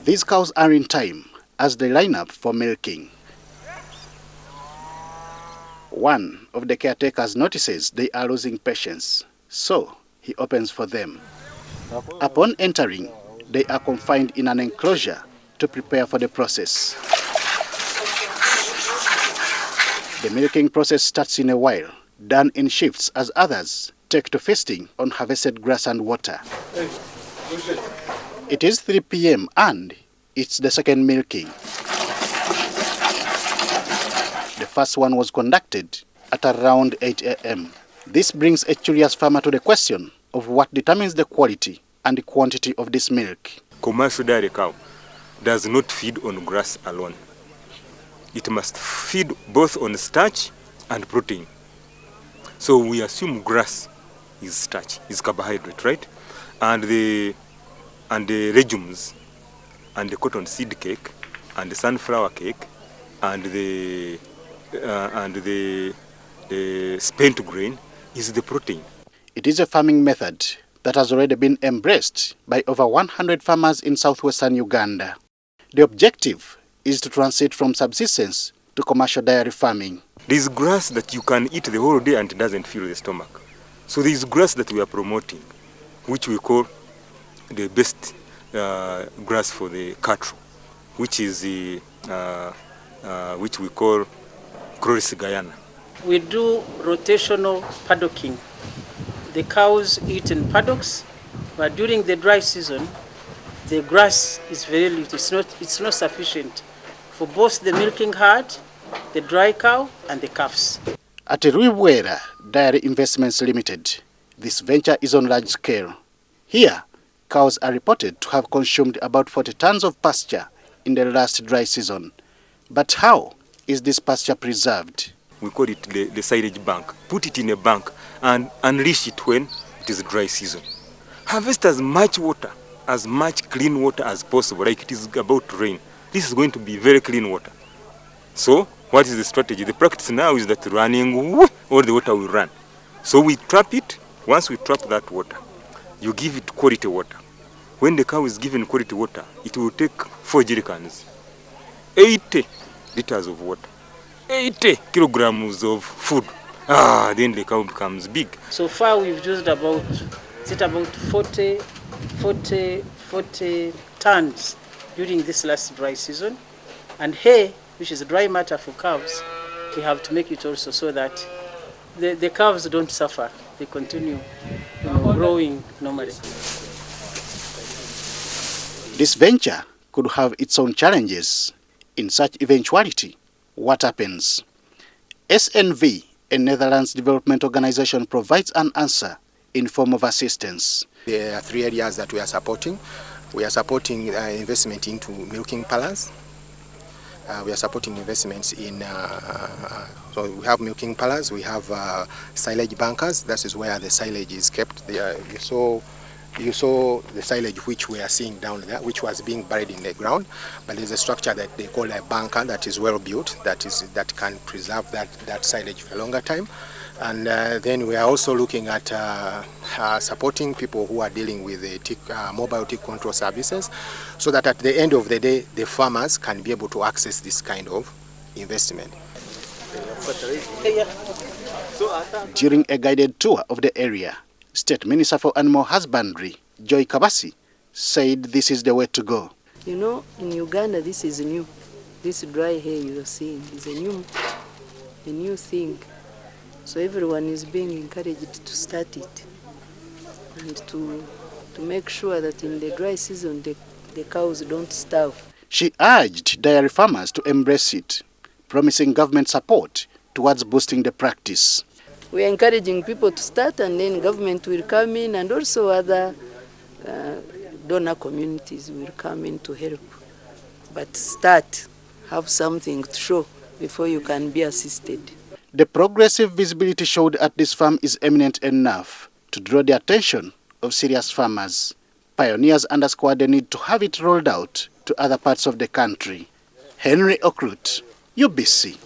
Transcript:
These cows are in time as they line up for milking. One of the caretakers notices they are losing patience, so he opens for them. Upon entering, they are confined in an enclosure to prepare for the process. The milking process starts in a while, done in shifts as others take to feasting on harvested grass and water. It is 3 p.m. and it's the second milking. The first one was conducted at around 8 a.m. This brings a curious farmer to the question of what determines the quality and the quantity of this milk. Commercial dairy cow does not feed on grass alone. It must feed both on starch and protein. So we assume grass is starch, is carbohydrate, right? And the legumes, and the cotton seed cake, and the sunflower cake, and the spent grain is the protein. It is a farming method that has already been embraced by over 100 farmers in southwestern Uganda. The objective is to transit from subsistence to commercial dairy farming. There is grass that you can eat the whole day and it doesn't fill the stomach. So there is grass that we are promoting, which we call the best grass for the cattle, which is which we call Croris Guyana. We do rotational paddocking. The cows eat in paddocks, but during the dry season, the grass is very little. It's not sufficient for both the milking herd, the dry cow, and the calves. At Mbarara Dairy Investments Limited, this venture is on large scale. Here, cows are reported to have consumed about 40 tons of pasture in the last dry season. But how is this pasture preserved? We call it the silage bank. Put it in a bank and unleash it when it is dry season. Harvest as much water, as much clean water as possible, like it is about to rain. This is going to be very clean water. So what is the strategy? The practice now is that running, all the water will run. So we trap it. Once we trap that water, you give it quality water. When the cow is given quality water, it will take 4 jerrycans, 80 liters of water, 80 kilograms of food. Then the cow becomes big. So far we've used about 40 tons during this last dry season. And hay, which is dry matter for cows, we have to make it also so that the calves don't suffer. They continue growing normally. This venture could have its own challenges. In such eventuality, what happens? SNV, a Netherlands development organization, provides an answer in form of assistance. There are 3 areas that we are supporting. We are supporting investment into milking parlors. We are supporting investments in, so we have milking parlors, we have silage bunkers. That is where the silage is kept. You saw the silage which we are seeing down there, which was being buried in the ground, but there's a structure that they call a bunker that is well built, that can preserve that silage for a longer time. And then we are also looking at supporting people who are dealing with the mobile tick control services, so that at the end of the day, the farmers can be able to access this kind of investment. During a guided tour of the area, State Minister for Animal Husbandry, Joy Kabasi, said this is the way to go. You know, in Uganda, this is new. This dry hay you are seeing is a new thing. So everyone is being encouraged to start it and to make sure that in the dry season, the cows don't starve. She urged dairy farmers to embrace it, promising government support towards boosting the practice. We are encouraging people to start, and then government will come in, and also other donor communities will come in to help. But start, have something to show before you can be assisted. The progressive visibility showed at this farm is eminent enough to draw the attention of serious farmers. Pioneers underscored the need to have it rolled out to other parts of the country. Henry Okrut, UBC.